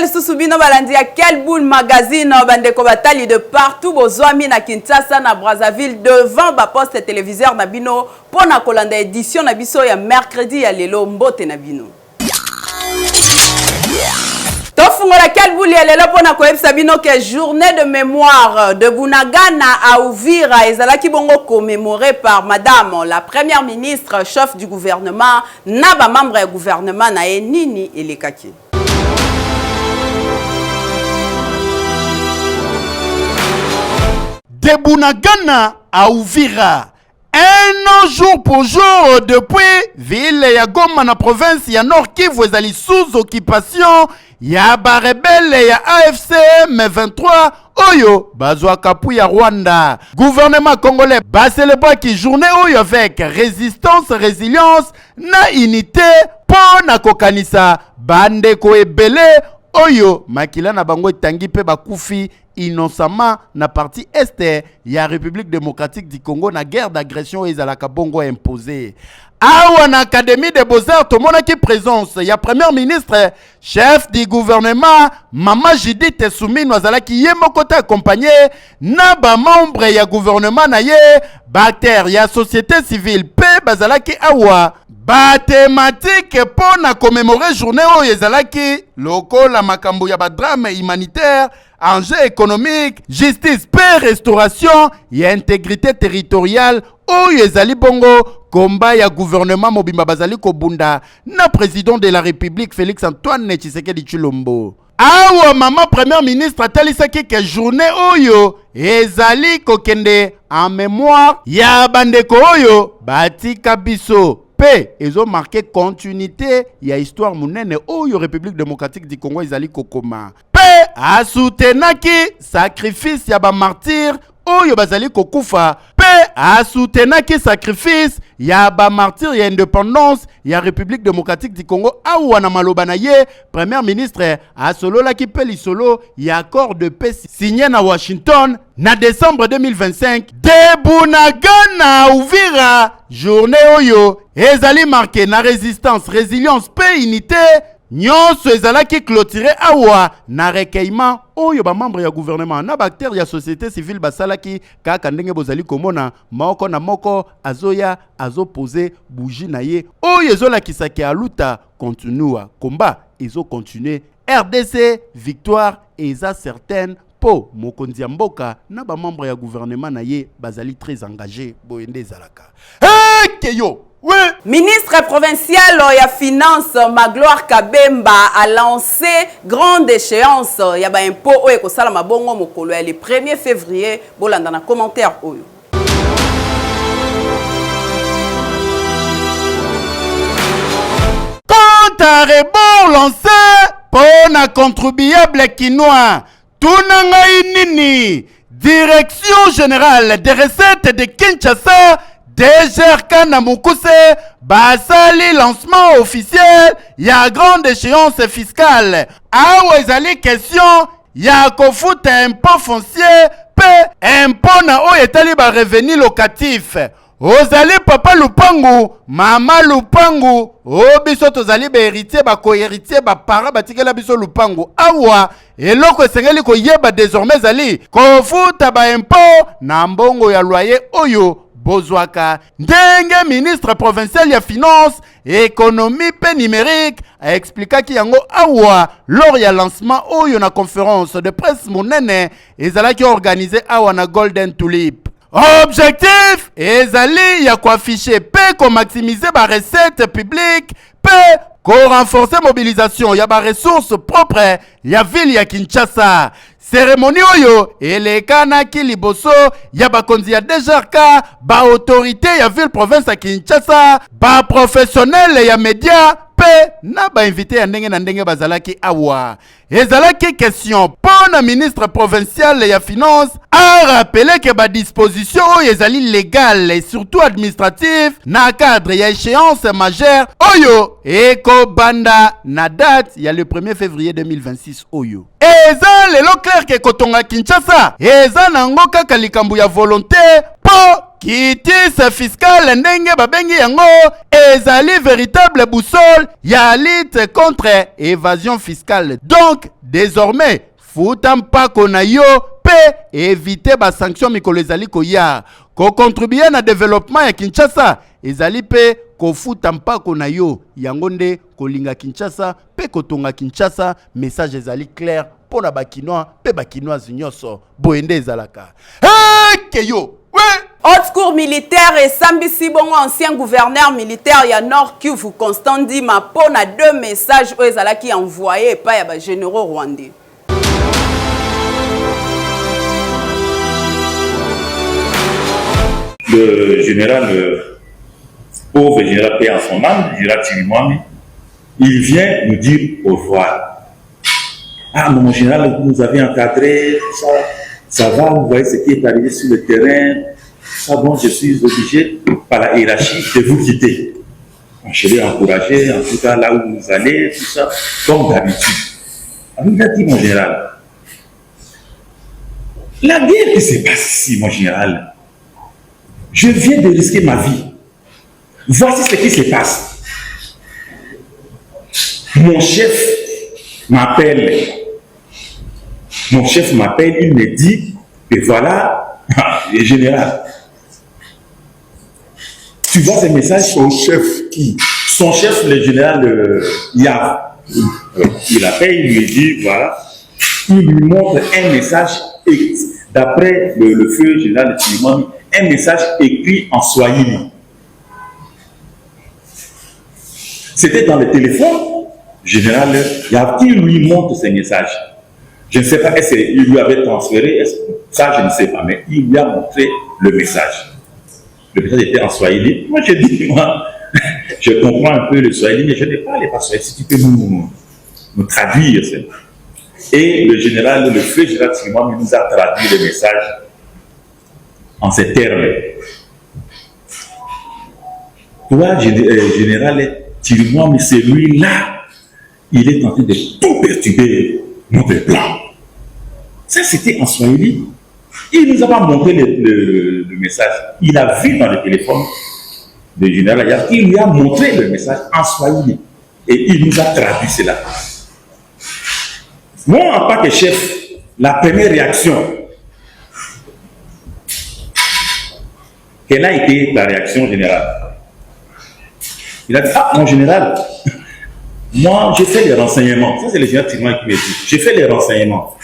Bonjour Soussoubino Balandi à quel boule magazine bandeko batali de partout bozwami na Kinshasa na Brazzaville devant ba poste téléviseur na bino pour na kolanda édition na biso ya mercredi ya lelo mbote na bino. Tofungola quel boule ya lelo pour na koyebisa bino que journée de mémoire de Bunagana à Uvira ezalaki bongo commémorée par madame la première ministre chef du gouvernement na ba membre du gouvernement na Nini Elekaki. De Bunagana à Uvira, un jour pour jour depuis ville ya Goma na province ya Nord Kivu ezali sous occupation ya ba rebelle ya AFC M23 oyo bazwa kapu ya Rwanda. Gouvernement congolais ba célébrer ki journée oyo avec résistance, résilience na unité pour na kokanisa bandeko ebele oyo makila na bango etangi pe bakufi innocemment na partie est ya République démocratique du Congo na guerre d'agression ezalaka bongo imposée. Awa na Académie des Beaux-Arts tomona ki présence ya premier ministre chef du gouvernement Mama Judith Soumino azalaki ye moko te accompagné na ba membre ya gouvernement na ye bactère ya société civile pe bazalaki awa ba thématique pour na commémorer journée oyo ezalaki lokola makambo ya ba drame humanitaire, enjeux économiques, justice, paix, restauration et intégrité territoriale oyo ezali bongo combat ya gouvernement mobimba bazali kobunda na président de la République Félix Antoine Tshisekedi Tshilombo. Awa maman premier ministre atalisaki ke journée oyo ezali kokende en mémoire ya bandeko oyo batika biso pe ezo marqué continuité ya histoire munene oyo République démocratique du Congo ezali kokoma pe asoutenaki sacrifice ya ba martyr oyo bazali kokufa pe asoutenaki sacrifice ya ba martyr ya indépendance ya République démocratique du Congo awa na maloba na ye premier ministre asololaki pe lisolo ya accord de paix signé na Washington na décembre 2025 de Bunagana Uvira journée oyo ezali marqué na résistance, résilience pe unité nyonso ezalaki clôturé awa na recueillement oyo ba membre ya gouvernement na bactère ya société civile basalaki kaka ndenge bozali komona moko na moko azoya azoposer bougie na ye oyo ezolakisaki aluta continua combat ezo continuer RDC victoire eza certaine po mokonzi ya mboka na ba membre ya gouvernement na ye bazali très engagé boyende ezalaka keyo. Oui. Ministre provincial ya finance Magloire Kabemba a lancé grande échéance ya ba impôt oyo kosala mabongo mokolo ya le 1er février bolanda na commentaire oyo. Compte à rebord lancé pour na contribuable quinois tunanga inini direction générale des recettes de Kinshasa DGRK na Mukuse basali lancement officiel ya grande échéance fiscale. Awa ezali question ya kofuta impôt foncier pe impôt na oyo etali ba revenu locatif. Ozali papa lupangu, mama lupangu, biso tozali ba héritier ba ko-héritier ba para batikela biso lupangu. Awa eloko esengeli koyeba désormais zali kofuta ba impôt na mbongo ya loyer oyo Bozwaka ndenge ministre provincial ya finance économie pe numérique a expliqué ki yango awa lors ya lancement oyo na conférence de presse monene ezalaki organisé awa na Golden Tulip. Objectif ezali ya ko afficher pe ko maximiser ba recettes publiques pe ko renforcer mobilisation ya ba ressources propres ya ville ya Kinshasa. Cérémonie oyo elekana ki liboso ya bakonzi ya DGRK ba autorité ya ville province ya Kinshasa ba professionnel ya média pe na ba invité ya ndenge na ndenge bazalaki awa. Ezalaki question pour na ministre provincial ya finance a rappeler que ba disposition oyo ezali légale et surtout administrative na cadre ya échéance majeure oyo eko banda na date ya le 1er février 2026 oyo. Eza lelo clair que kotonga Kinshasa eza nango kaka likambo ya volonté po kitisa fiscale ndenge babengi yango ezali véritable boussole ya lutte contre évasion fiscale. Donc désormais futa mpako na yo pe éviter ba sanction mikolo ezali koya ko contribuer na développement ya Kinshasa ezali pe ko futa mpako na yo yango nde kolinga Kinshasa pe kotonga Kinshasa. Message ezali clair pour na bakinois pe bakinoise nyonso boende ezalaka keyo. Haute cour militaire et Sambisi Bongo, ancien gouverneur militaire ya Nord Kivu, Constant Ndima, pour na 2 messages aux Ezalaki envoyés par les généraux rwandais. Le général, pauvre général paix en son âme, le général Tirimwami, il vient nous dire au revoir. Ah, mon général, vous nous avez encadré, ça va, vous voyez ce qui est arrivé sur le terrain. Ça, bon, je suis obligé, par la hiérarchie, de vous quitter. Je l'ai encouragé, en tout cas, là où vous allez, tout ça, comme d'habitude. Alors, il a dit, mon général, la guerre qui se passe ici, mon général, je viens de risquer ma vie. Voici ce qui se passe. Mon chef m'appelle. Mon chef m'appelle, il me dit que voilà, le général. Tu vois ce message? Son chef qui? Son chef, le général Yav. Il appelle, il lui dit, voilà, il lui montre un message d'après le feu général de Tirimwami, un message écrit en swahili. C'était dans le téléphone, général Yav, il lui montre ce message. Je ne sais pas, est-ce qu'il lui avait transféré, ça je ne sais pas, mais il lui a montré le message. Le message était en swahili. Moi je dis, moi, je comprends un peu le swahili, mais je ne parle pas swahili. Si tu peux nous traduire. Et le général, le feu général Tirimwami nous a traduit le message en ces termes. Toi, général Tirimwami, celui-là, il est en train de tout perturber notre plan. Ça, c'était en swahili. Il ne nous a pas montré le message. Il a vu dans le téléphone de général Yav, il lui a montré le message en swahili. Et il nous a traduit cela. Moi, en tant que chef, la première réaction, quelle a été la réaction générale? Il a dit, ah, mon général, moi, j'ai fait les renseignements. Ça, c'est le général Tirimwami qui m'a dit. J'ai fait les renseignements.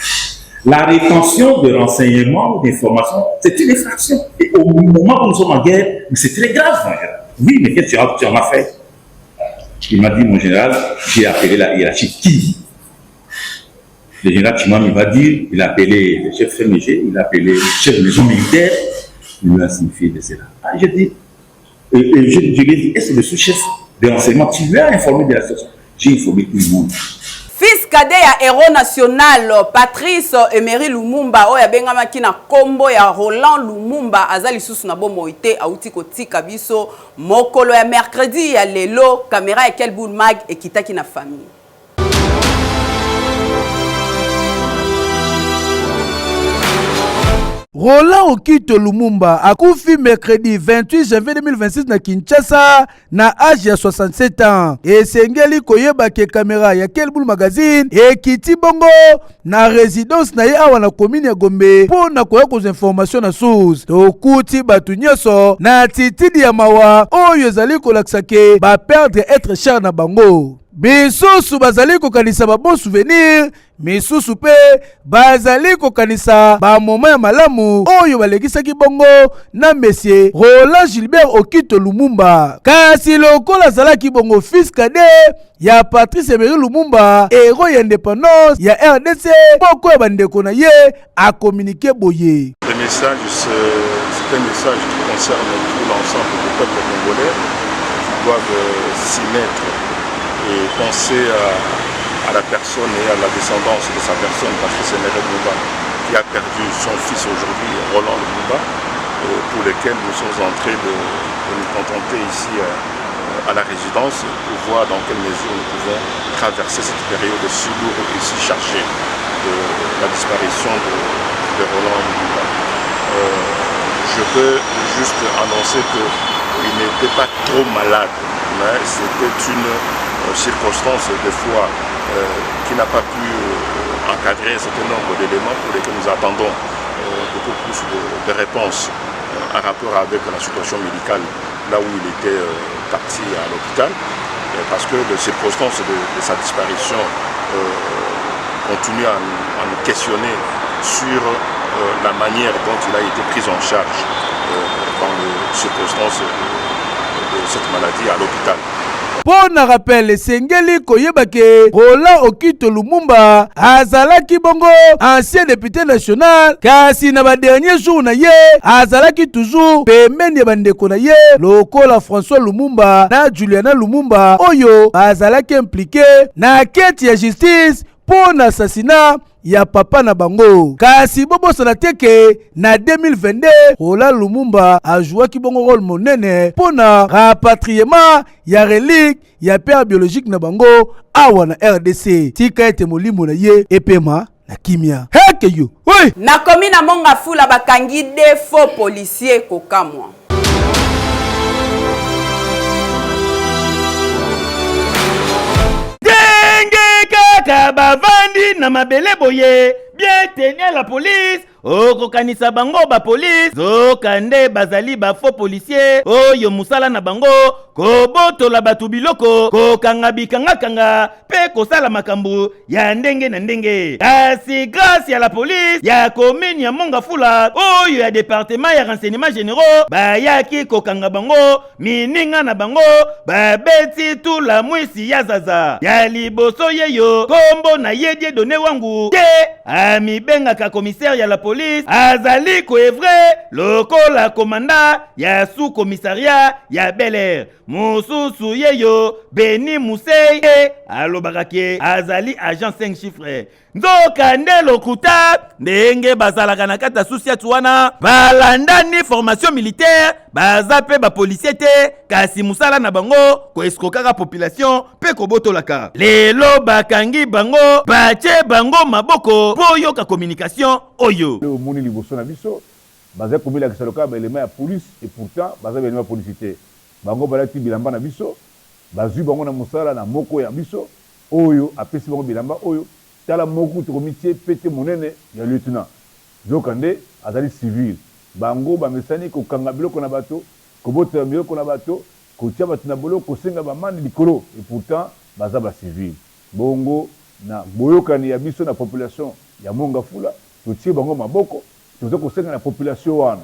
La rétention de renseignements ou d'informations, c'est une infraction. Et au moment où nous sommes en guerre, c'est très grave, mon général. Oui, mais qu'est-ce que tu en as fait? Il m'a dit, mon général, j'ai appelé la hiérarchie. Qui? Le général Tirimwami va dire, il a appelé le chef FMG, il a appelé le chef de maison militaire, il lui a signifié de cela. Ah, j'ai dit, je lui ai dit, est-ce que le sous-chef de renseignement, tu lui as informé de la situation? J'ai informé tout le monde. Fils cadet ya héros national Patrice Emery Lumumba oya bengamaki na kombo ya Roland Lumumba azali susu na bomoite auti kotika biso mokolo ya mercredi ya lelo caméra ya Kelboul Mag ekitaki na famille. Roland Okito Lumumba akufi mercredi 28 janvier 2026 na Kinshasa na âge ya 67 ans. Esengeli koyeba ke caméra ya Kelboul Magazine ekiti bongo na résidence na ye awa na commune ya Gombe pour na koya ko information na source. Tokuti batu nyonso na titidi ya mawa oyo ezali kolakisa ke ba perdre être cher na bango. Bisusu bazali kokanisa ba bon souvenir, misusu pe bazali kokanisa ba moment ya malamu oyo balekisaki bongo na monsieur Roland Gilbert Okito Lumumba. Kasi lokola zalaki bongo fils cadet ya Patrice Emery Lumumba, héros ya indépendance ya RDC, poko ya bandeko na ye a communiqué boye. Le message, c'est un message qui concerne tout l'ensemble du peuple congolais qui doivent s'y mettre et penser à la personne et à la descendance de sa personne, Patrice Emery Lumumba, qui a perdu son fils aujourd'hui, Roland Lumumba, pour lequel nous sommes en train de nous contenter ici à la résidence pour voir dans quelle mesure nous pouvons traverser cette période si lourde et si chargée de la disparition de Roland Lumumba. je peux juste annoncer qu'il n'était pas trop malade, mais c'était une circonstance des fois qui n'a pas pu encadrer un certain nombre d'éléments pour lesquels nous attendons beaucoup plus de réponses en rapport avec la situation médicale là où il était parti à l'hôpital, parce que les circonstances de sa disparition continuent à nous questionner sur la manière dont il a été pris en charge dans les circonstances de cette maladie à l'hôpital. Pour na rappel esengeli koyeba ke Roland Okito Lumumba azalaki bongo ancien député national, kasi na ba dernier jour na ye azalaki toujours pembeni ya bandeko na ye lokola François Lumumba na Juliana Lumumba oyo azalaki impliqué na kete ya justice pour l'assassinat ya papa na bango. Kasi bobo sana teke na 2022 Roland Lumumba a joué ki bongo rôle monene pour na rapatriement ya relique ya père biologique na bango awa na RDC. Tika ete molimo na ye epema na kimia. Heke yo. Oui. Na komi na Mongafula bakangi de faux policiers kokamwa. Kaka bavandi na mabele boye bien tenir la police okokanisa bango ba police zokande bazali ba faux policier oyo musala na bango kobotola batu biloko kokanga bikanga pe kosala makambo ya ndenge na ndenge. Kasi grâce ya la police ya commune ya Mongafula oyo ya département ya renseignement généraux bayaki kokanga bango mininga na bango babeti tout la mwisi ya zaza ya liboso yeyo kombo na yedie donné wangu ke amibenga ka commissaire ya la police azali koevre lokola komanda ya sous commissariat ya Bel Air mususu yeyo Beni Musei alobakake azali agent 5 chiffres nzoka nde lokuta ndenge bazalaka na kata susiatu wana balandani formation militaire baza pe ba policier te kasi musala na bango ko eskrokaka population pe kobotolaka lelo bakangi bango bache bango maboko po yoka communication oyo le moni liboso na biso baza komela kisaloka ba élément ya police et pourtant baza élément policité bango balati bilamba na biso bazui bango na musala na moko ya biso oyo apesi bango bilamba oyo tala moku to comité pété monene ya lieutenant zokande azali civil bango bamesani ko kanga biloko na bato ko bota biloko na bato ko tia bato na bolo ko senga ba mandi likolo et pourtant baza ba civil bongo na boyokani ya biso na population ya Mongafula to tie bango maboko to ko senga na population wana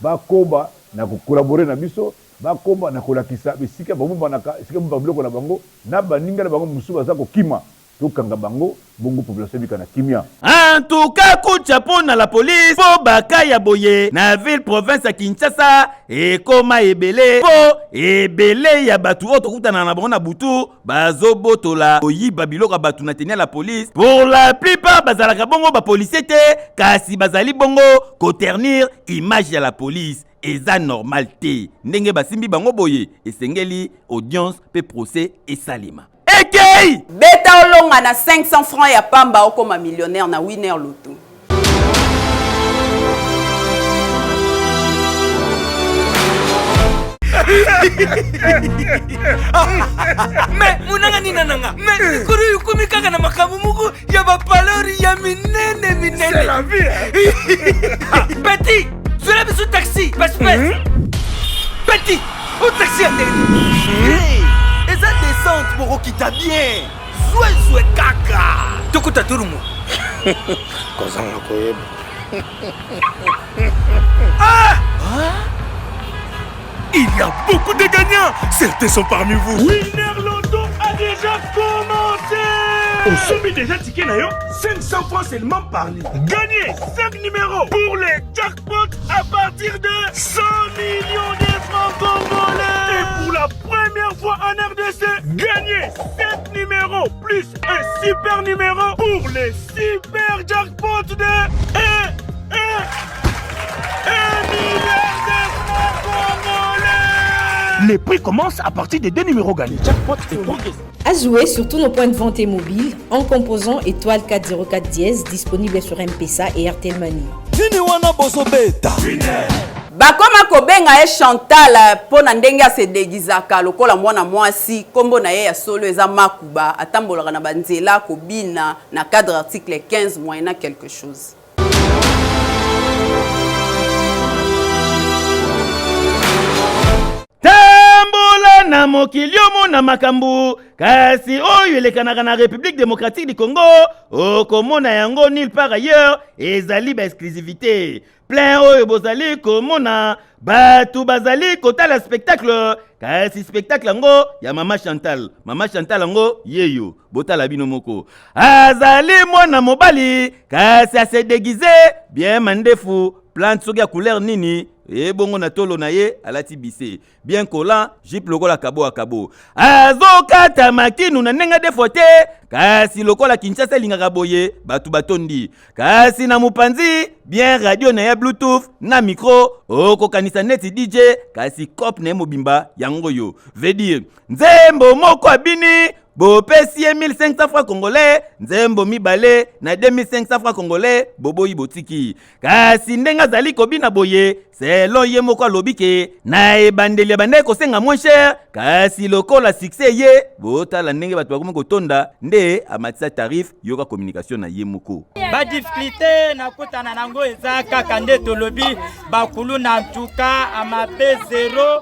bakoba na ko collaborer na biso bakomba na kolakisa bisika bomba na sika bomba biloko na bango na baninga na bango musuba za ko kima tokanga bango bongo population bika na kimia. En tout cas kucha pona la police po bakaya boye na ville province ya Kinshasa ekoma ebele po ebele ya batu oto kutana na bango na butu bazobotola oyiba biloko batu na tenir la police pour la plupart bazalaka bongo ba policier te kasi bazali bongo ko ternir image ya la police eza normal te ndenge basimbi bango boye esengeli audience pe procès esalima. Okay. Beta olonga na 500 francs ya pamba okoma millionnaire na winner loto. Mais munanga nina nanga. Mais kuru yukumi kaka na makamu muku ya bapalori ya minene. C'est la vie. Petit, cela bisu taxi, passe-passe. Petit, au taxi à terre. Et ça descente pour okita bien. Zoué kaka. Tokuta turumu. Kozanga koyeba. Il y a beaucoup de gagnants. Certains sont parmi vous. Winner Loto a déjà commencé. On soumet déjà ticket nayo 500 francs seulement par litre. Gagnez 5 numéros pour les jackpots à partir de 100 millions de francs congolais. Et pour la première fois en RDC, gagnez 7 numéros plus un super numéro pour les super jackpots de 1 milliard de francs congolais. Les prix commencent à partir de 2 numéros gagnés. Jackpot et progrès. À jouer sur tous nos points de vente et mobiles en composant étoile 404 dièse disponible sur M-Pesa et RTL Money. bakoma kobenga ye Chantal pona ndenge asedegizaka lokola mwana mwasi kombo na ye ya solo eza Makuba atambolaka na banzela kobina na cadre article 15 moyena quelque chose. Tambola na mokiliomo na makambu kasi oyo elekanaka na République démocratique du Congo okomona yango nulle part ailleurs ezali ba exclusivité plein oyo bozali komona batu bazali kotala spectacle kasi spectacle yango ya Mama Chantal yango yeyo botala bino moko azali mwana mobali kasi ase déguisé bien mandefu plante soki ya couleur nini e bongo na tolo na ye alati bise bien collant jupe lokola kabo azokata makinu na nenga defo te kasi lokola Kinshasa elingaka boye batu batondi kasi na mupanzi bien radio na ya bluetooth na micro okokanisa neti DJ kasi cop na ye mobimba yango yo veut dire nzembo moko abini bopesi 1500 francs congolais nzembo mibale na 2500 francs congolais boboyi botiki kasi ndenga zali kobina boye selon ye moko alobi ke na ebandeli bande kosenga moins cher kasi lokola succès ye botala ndenge bato bakoma kotonda nde amatisa tarif yoka communication na ye moko ba difficulté na kutana nango eza kaka nde tolobi bakulu na ntuka amabe 0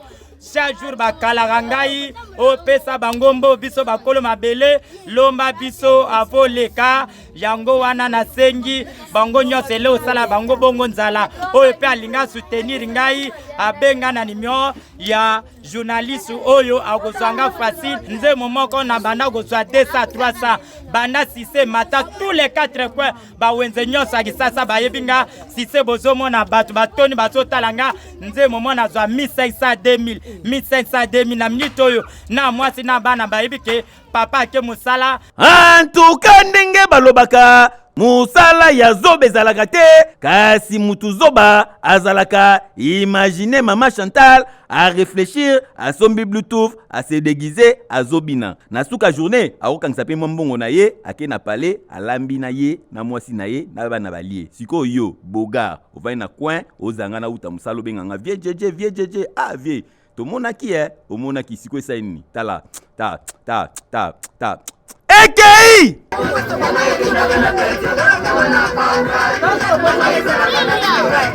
chaque jour bakalaka ngai opesa bangombo biso bakolo mabele lomba biso avoleka yango wana nasengi bango nyonso ele osala bango bongo nzala oyo pe alinga soutenir ngai abenga na nimero ya journaliste oyo akozwanga facile nzemo moko na banda kozwa 200 300 banda sise mata tous les 4 coins bawenze nyonso akisasa bayebinga sise bozomona bato batoni bazotalanga nzemo mona azwa 1500 2000 1500 2000 na minute oyo na mwasi na bana bayebi ke papa ke musala en tout cas ndenge balobaka musala ya zoba ezalaka te kasi mutu zoba azalaka. Imaginez Mama Chantal à réfléchir à son bluetooth à se déguiser à zobina na suka journée akokangisa pe mbongo na ye ake na palais alambi na ye na mwasi na ye na bana balie siko yo boga ovai na coin ozanga na uta musalo benganga vie jeje ah vie to monaki omonaki siko esa nini tala ta EKI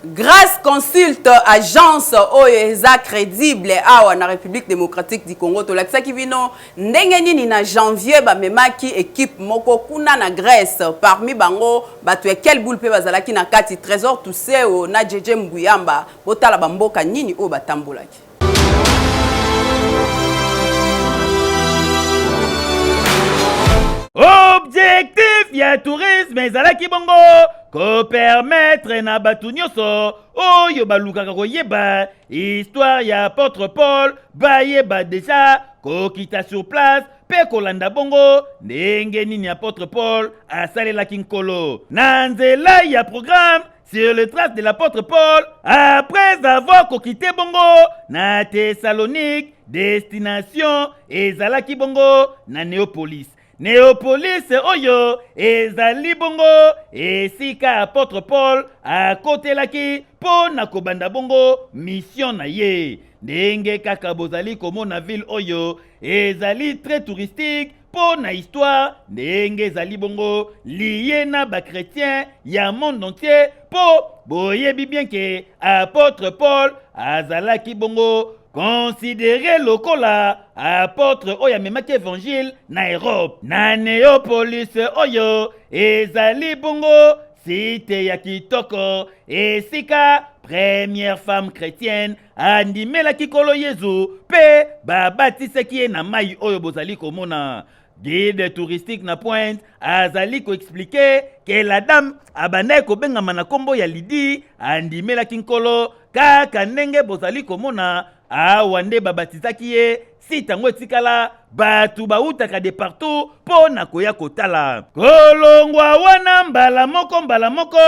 Grâce consulte agence OESA crédible awa na République démocratique du Congo to lakisa kivino ndenge nini na janvier ba memaki équipe moko kuna na Grèce parmi bango batu quel boule pe bazalaki na kati trésor Tuseo na Jeje Mbuyamba botala bamboka nini o batambolaki. Objectif ya tourisme ezalaki bongo ko permettre na batu nyonso oyo balukaka koyeba histoire ya apôtre Paul bayeba déjà kokita sur place pe kolanda bongo ndenge nini apôtre Paul asalelaki nkolo na nzela ya programme sur le trace de l'apôtre Paul après avoir quitté bongo na Thessalonique destination ezalaki bongo na Néopolis oyo ezali bongo esika apôtre Paul akotelaki po na kobanda bongo mission na ye ndenge kaka bozali komona ville oyo ezali très touristique po na histoire ndenge ezali bongo lié na ba chrétien ya monde entier po boyebi bien que apôtre Paul azalaki bongo considéré lokola apôtre oyo amemaki évangile na Europe na Néopolis oyo ezali bongo site ya kitoko esika première femme chrétienne andimelaki kolo Yezu pe babatisaki ye na mai oyo bozali komona. Guide touristique na Pointe azali ko expliquer que la dame abandai ko bengama na kombo ya Lydie andimelaki nkolo kaka ndenge bozali komona awa nde babatizaki ye sitango etikala batu bautaka de partout po na koya kotala kolongwa wana mbala moko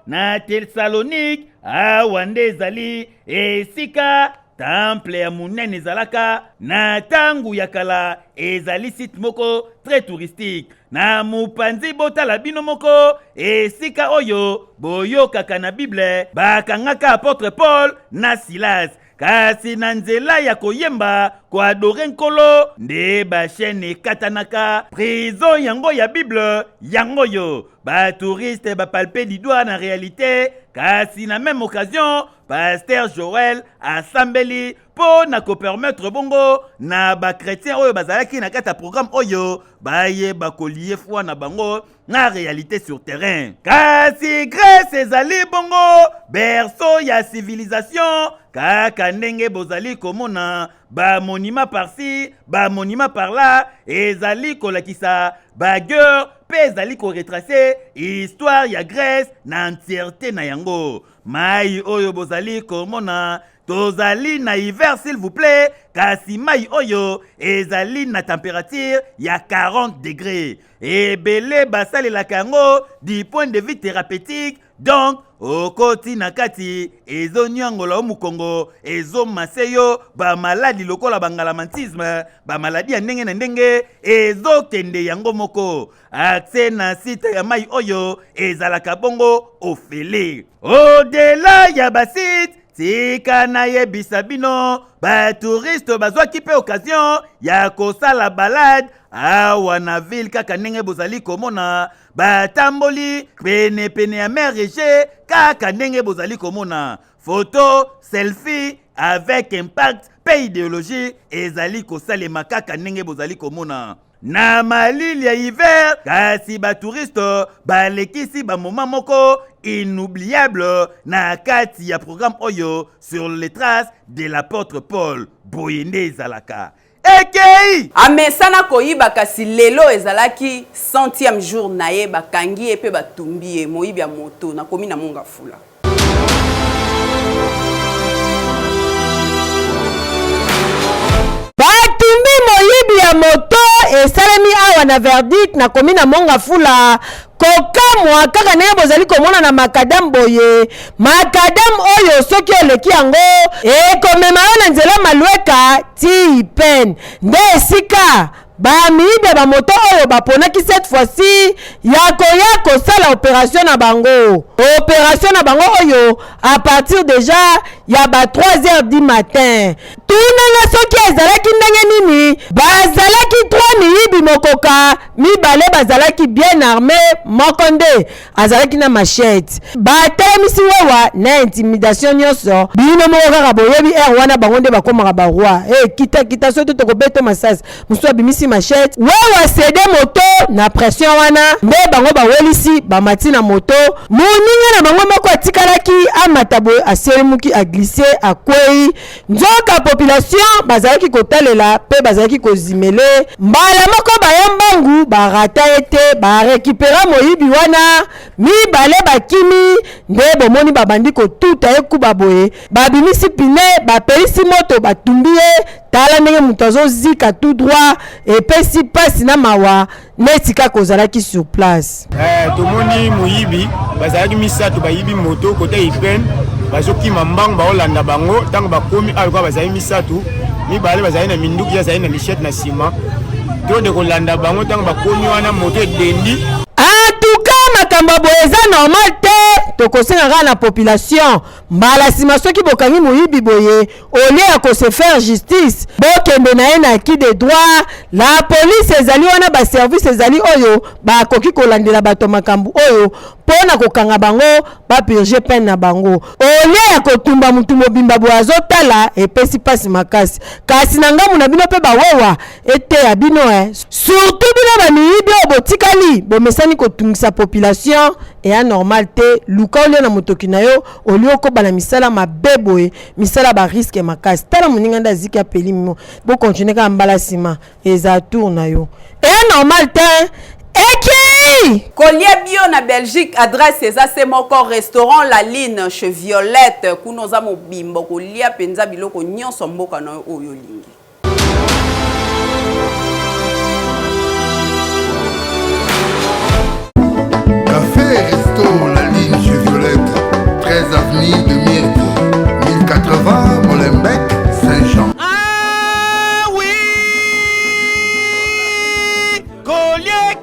na Thessalonique awa nde ezali esika temple ya munene ezalaka na tangu ya kala ezali site moko très touristique na mopanzi botala bino moko esika oyo boyokaka na Bible bakangaka apôtre Paul na Silas kasi na nzela ya koyemba koadore nkolo nde bashene ekatanaka prison yango ya Bible yango yo batouriste bapalpe du doigt na réalité kasi na même occasion Pasteur Joël asambeli po na kopermettre bongo na bakretien oyo bazalaki na kata programme oyo baye bakolie foi na bango na réalité sur terrain. Kasi Grèce ezali bongo berceau ya civilisation kaka ndenge bozali komona ba monument par-ci, ba monument par-là ezali kolakisa bagueur pe ezali ko retracer histoire ya Grèce na entièreté na yango. Mai oyo bozali komona tozali na hiver s'il vous plaît kasi mai oyo ezali na température ya 40 degrés ebele basalelaka yango du point de vue thérapeutique donc okoti na kati ezonyangola omukongo ezomaseyo bamaladi lokola bangalamantisme bamaladi ya ndenge na ndenge ezokende yango moko akse na site ya mai oyo ezalaka bongo ofele au-delà ya basite tika na yebisa bino batouriste bazwaki pe occasion ya kosala balade awa na ville kaka ndenge bozali komona batamboli pene ya mer Égée kaka ndenge bozali komona photo selfie avec impact pe idéologie ezali kosalema kaka ndenge bozali komona na malili ya hiver kasi batouriste balekisi bamoma moko inoubliable na kati ya programme oyo sur les traces de l'apôtre Paul boyende ezalaka ekei amesana koyiba kasi lelo ezalaki 100e jour na ye bakangi epe batumbi ye moyibi ya moto na komi na Mongafula. Batumbi moyibi ya moto esalemi awa na verdict na komi na Mongafula kokamwa kaka ndenge bozali komona na makadam boye makadam oyo soki oleki yango ekomema yo na nzela malweka ti pen nde esika bamiyibi ya bamoto oyo baponaki cette fois-ci ya koya kosala opération na bango oyo à partir déjà ya ba 3h du matin tunanga soki ezalaki ndenge nini bazalaki 3 miyibi mokoka mibale bazalaki bien armé moko nde azalaki na machette batalemisi wewa na intimidation nyonso bino moko kaka boyebi wana bango nde bakomaka baroi kita soki tokobeta masasi mosu abimisi machette wewa cede moto na pression wana nde bango bawelisi bamati na moto moninga na bango moko atikalaki amata boye aselemuki aglisse akwei nzoka population bazalaki kotalela pe bazalaki kozimele mbala moko bayambangu barata ete barekipera moyibi wana mibale bakimi nde bomoni babandi kotuta ekuba boye babimisi pine bapelisi moto batumbi ye tala ndenge moto azozika tout droit epesi pasi na mawa netika kozalaki sur place. Tomoni moyibi bazalaki misato bayibi moto kote ipen bazokima mbangu baolanda bango ntango bakomi ayo kwa bazali misato mibale bazali na minduki yazali na lichette na sima to de kolanda bango ntango bakomi wana moto edendi atuka makambo boye eza normal te tokosengaka na population mbala nsima soki bokangi moyibi boye olie ya kose faire justice bokende na ye na qui de droit la police ezali wana baservice ezali oyo bakoki kolandela bato makambo oyo mpona kokanga bango bapurge peine na bango olie ya kotumba mutu mobimba boye azotala epesi pasi makasi kasi na ngambu na bino mpe bawewa ete ya bino surtout bino bamiyibi oyo botikali bomesani kotungisa population eya normal te luka olie na motoki na yo olie okobana misala mabe boye misala bariske makasi tala moninga nde aziki apeli mimo bokontinue kaka mbala nsima eza tour na yo eya normal te eki kolie bio na Belgique adresse eza se moko restaurant La Line chez Violette kuno za mobimbo kolia penza biloko nyonso mboka na oyo lingi. Café et resto La Ligne chez Violette, 13 avenue de Mirko, 1080 Molenbeek,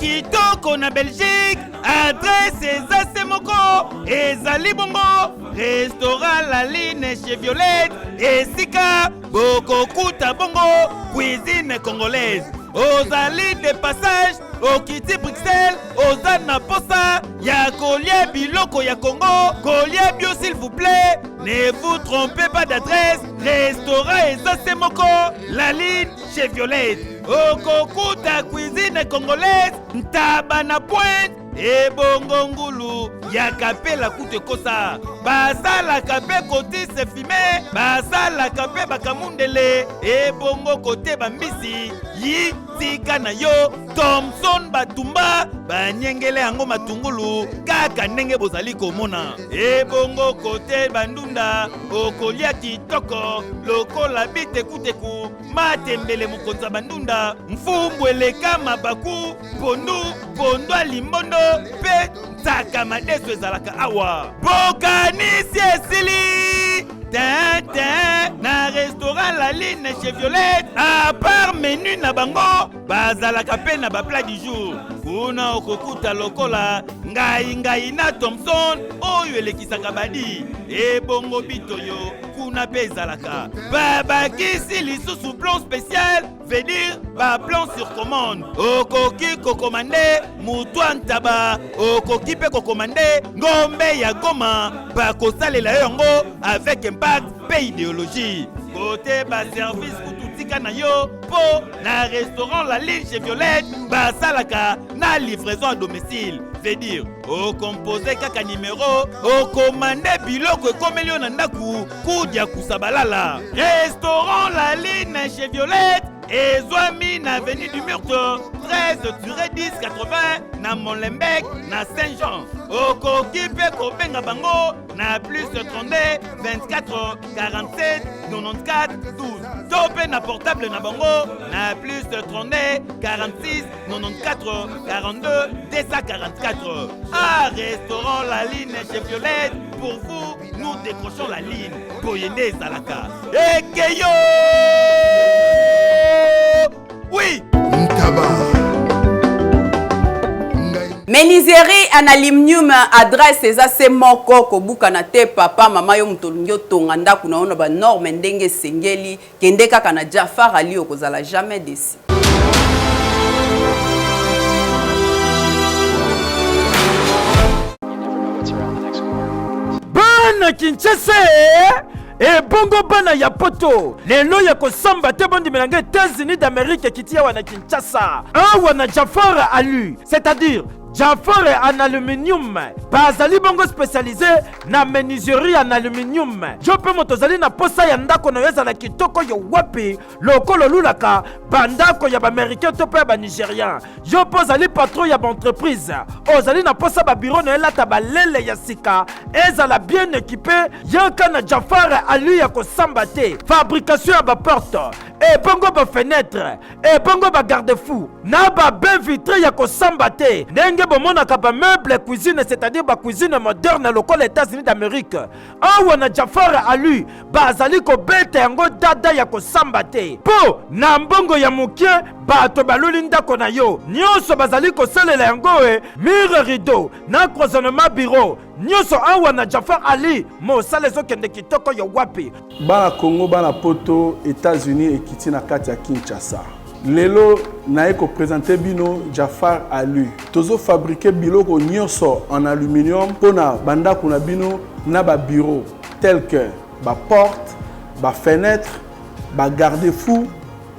kitoko na Belgique. Adresse eza se moko ezali bongo restaurant La Line chez Violette. Esika bokokuta bongo cuisine congolaise. Ozali de passage okiti Bruxelles, oza na posa ya kolia biloko ya Congo, kolia bio s'il vous plaît. Ne vous trompez pas d'adresse, restaurant eza se moko La Line chez Violette. Okokuta cuisine congolaise, ntaba na pointe ebongo ngulu ya kapela kute kosa. Basala kape koti se fime, basala kape bakamundele ebongo kote bambisi yi tika na yo. Thomson Batumba banyengele yango matungulu kaka ndenge bozali komona. Ebongo kote bandunda okolia kitoko lokola bitekuteku matembele mokonza bandunda mfumbweleka mabaku pondu alimbondo pe ntaka madeso ezalaka awa. Bokanisi esili na restaurant La Line chez Violette. À part menu na bango bazalaka pe na ba plat du jour. Kuna okokuta lokola ngai na Thomson oyo elekisaka badi ebongo bitoyo kuna pe ezalaka. Babakisi lisusu plan spécial veut dire ba plan sur commande. Okoki kokomande mutwa ntaba, okoki pe kokomande ngombe ya Goma bakosalela yango avec impact pe idéologie. Côté ba service kututika na yo po na restaurant La Line chez Violette basalaka na livraison à domicile. Veut dire au composé kaka numéro au commandé biloko ekomelio na ndaku kudia kusabalala. Restaurant La Line chez Violette ezwami na avenue du Murto 13-10-80 na Molenbeek na Saint-Jean. Okoki pe kobenga bango na plus 32 24 47 94 12. Tope na portable na bango na plus 32 46 94 42 244. À restaurant La Line chez Violette, pour vous, nous décrochons la ligne. Boyende Zalaka. Ekeyo! Oui! Menuiserie en aluminium adresse eza se moko kobuka na te papa mama yo mutolungi otonga ndaku na ona ba norme ndenge sengeli kende kaka na Jafar Ali okozala jamais déçu. Bana Kinshasa e bongo bana ya poto lelo ya kosamba te bondi melanga États-Unis d'Amérique kitia wana Kinshasa awa na Jafar Ali, c'est-à-dire Jafar en aluminium bazali bongo spécialisé na menuiserie en aluminium. Jope motozali na posa ya ndako na yeza na kitoko yo wapi lokolo lulaka bandako ya ba américain to pe ba nigérien. Jope ozali patron ya ba entreprise ozali na posa ba bureau na elata ba lele ya sika ezala bien équipé yaka na Jafar Ali ya kosamba te. Fabrication ya ba porte e bongo ba fenêtre e bongo ba garde-fou na ba bain vitré ya kosamba te. Ndenge bomonaka ba meuble cuisine, c'est-à-dire ba cuisine moderne lokola États-Unis d'Amérique. Awa na Jafar Ali bazali ko bete yango dada ya kosamba te. Po na mbongo ya mukie bato baluli ndako na yo nyonso bazali kosalela yango mur rideau na cloisonnement bureau nyonso awa na Jafar Ali mosala ezokende kitoko yo wapi. Bana Congo bana poto États-Unis ekiti na kati ya Kinshasa. Lelo nae ko présenter bino Jafar Ali. Tozo fabriquer biloko nyonso en aluminium pona banda kuna bino na ba bureau tel que ba porte, ba fenêtre, ba garde-fou,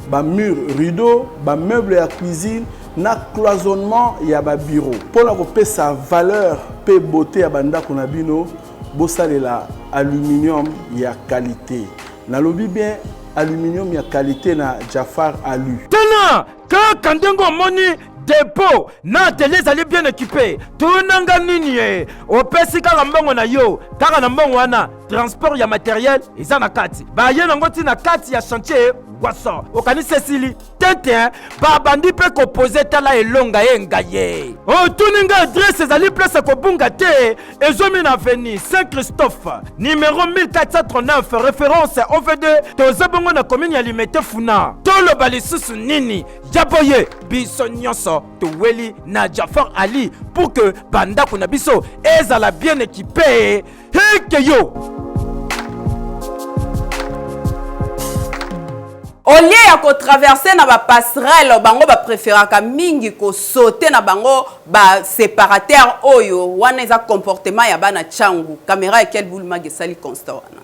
ba mur rideau, ba meuble ya cuisine na cloisonnement ya ba bureau. Pona ko pesa valeur pe beauté ya banda kuna bino bosalela aluminium ya qualité. Na lobi bien aluminium ya qualité na Jafar Ali. Tena kaka ndengo moni dépôt na atelier ezali bien équipé. Tunanga nini opesi kaka mbongo na yo kaka na mbongo wana transport ya matériel eza na kati. Ba ye nango ti na kati ya chantier poisson okani Cécilie tete babandi pe koposer tala elonga yenga ye otuninga adresse ezali place kobunga te ezomi na avenue Saint-Christophe numéro 1439 référence OV2 tozabongo na commune ya Limete Funa toloba lisusu nini jaboye biso nyonso toweli na Jafar Ali pour que bandako na biso ezala bien équipé hekeyo. Au lieu ya ko traverser na ba passerelle bango ba préféraka mingi ko sauter na bango ba séparateur oyo wana eza comportement ya bana changu caméra ya quel boule magesali constant wana.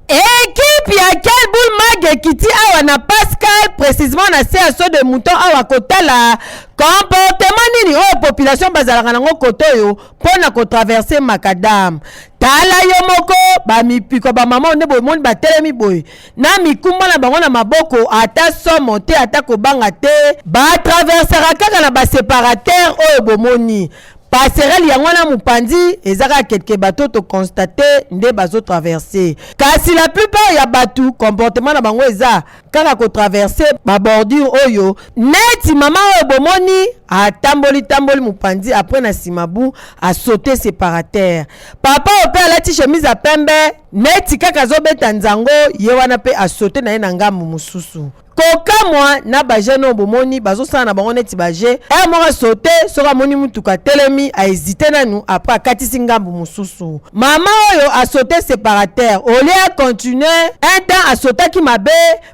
Équipe ya quel boule mag kiti awa na Pascal précisément na CSO de mouton awa kotala comportement nini o population bazalaka nango koto yo pona ko traverser makadam tala yo moko ba mipiko ba mama onde boy monde ba telemi boy na mikumba na bango na maboko ata somo te ata ko banga te ba traversera kaka na ba séparateur oyo bomoni passerelle yango na mupandi ezaka quelque bateau to constater nde bazo traverser kasi la plupart ya batu comportement na bango eza kaka ko traverser ba bordure oyo neti mama oyo bomoni atamboli mupandi après na simabu a sauter séparateur papa ope alati chemise a pembe neti kaka zobeta nzango ye wana pe a sauter na ye na ngambu mususu koka mwa na bajeno bomoni bazosala na bango neti baje moko sauté soka moni mutuka telemi a hésité nanu après akatisi ngambu mususu mama oyo a sauté séparateur oli a continuer un temps a sauté ki mabe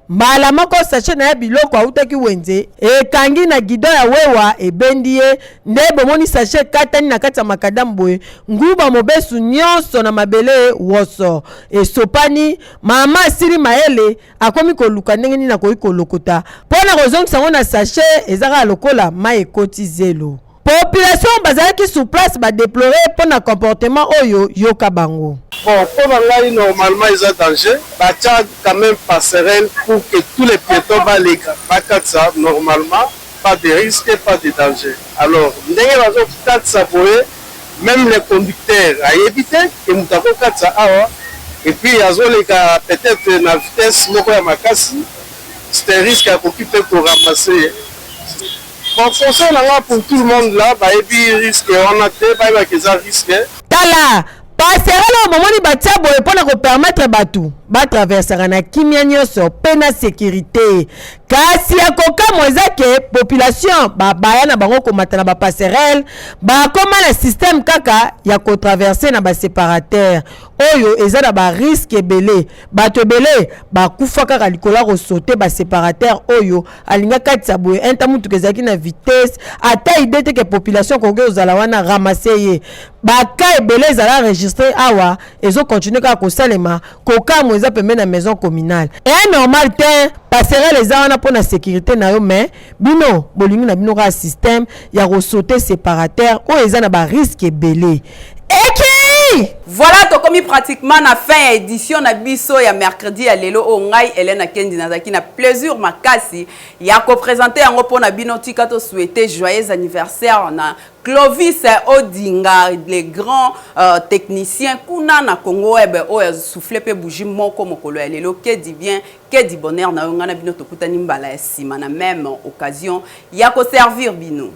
mbala moko sachet na biloko autaki wenze ekangi na gido ya wewa ebendi ye nde bomoni sachet katani na kati ya makadamu boye nguba mobesu nyonso na mabele woso esopani mama asili maele akomi koluka ndenge nini na koyi lokota pona kozongisa ngo na sachet ezaka lokola mai ekoti zelo population bazalaki sur place ba déplorer pona comportement oyo yoka bango. Bon, pour ngai normalement ils ont danger, batia quand même passerelle pour que tous les piétons bakatsa normalement pas de risque, pas de danger. Alors ndenge bazo katsa boye même les conducteurs a évité que mutako katsa awa et puis azoleka peut-être na vitesse moko ya makasi. C'est un risque à occuper pour ramasser. Bon, forcément, pour tout le monde là, bah, et puis risque, on a fait, bah, il y a risque. Tala, passerelle au moment où batia boye pona ko permettre batu ba traverser na kimia nyonso pena sécurité. Kasi ya koka mwezake population ba baya na bango komata na ba passerelle ba koma na système kaka ya ko traverser na ba séparateur oyo eza na ba risque belé bato belé ba kufa kaka likola ko sauter ba séparateur oyo alinga katsa boye entamutu kezaki na vitesse ata idée que population kongo ozala wana ramasser ye ba ka belé ezala enregistré awa ezo continuer kaka ko salema koka mweza pembe na maison communale et normal te passerelle eza wana pour la sécurité na yo mais bino bolingi na bino ka système ya ko sauter séparateur o eza na ba risque belé eki voilà to komi pratiquement na fin édition na biso ya mercredi ya lelo o ngai Elena Kendi nazaki na plaisir makasi ya ko présenter yango pona bino tika to souhaiter joyeux anniversaire na Clovis Odinga, les grands techniciens kuna na Congo ebe o souffler pe bougie moko mokolo ya lelo ke dit bien ke dit bonheur na ngana bino to kutani mbala ya sima na même occasion ya ko servir bino.